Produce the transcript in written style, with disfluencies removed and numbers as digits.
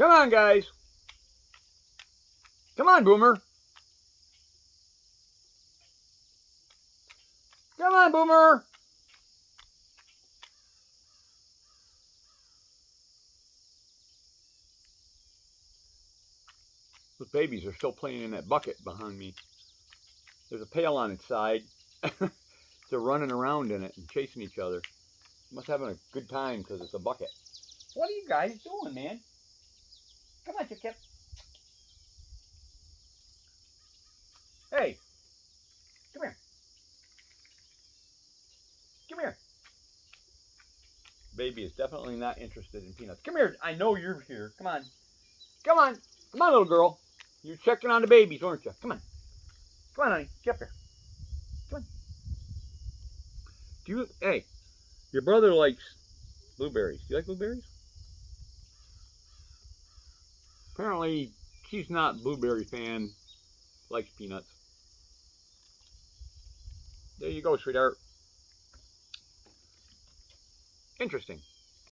Come on, guys. Come on, Boomer. Come on, Boomer. Those babies are still playing in that bucket behind me. There's a pail on its side. They're running around in it and chasing each other. Must having a good time because it's a bucket. What are you guys doing, man? Come on, Chip. Hey, come here. Come here. Baby is definitely not interested in peanuts. Come here. I know you're here. Come on. Come on. Come on, little girl. You're checking on the babies, aren't you? Come on. Come on, honey. Get up here. Come on. Hey, your brother likes blueberries. Do you like blueberries? Apparently, she's not a blueberry fan. Likes peanuts. There you go, sweetheart. Interesting.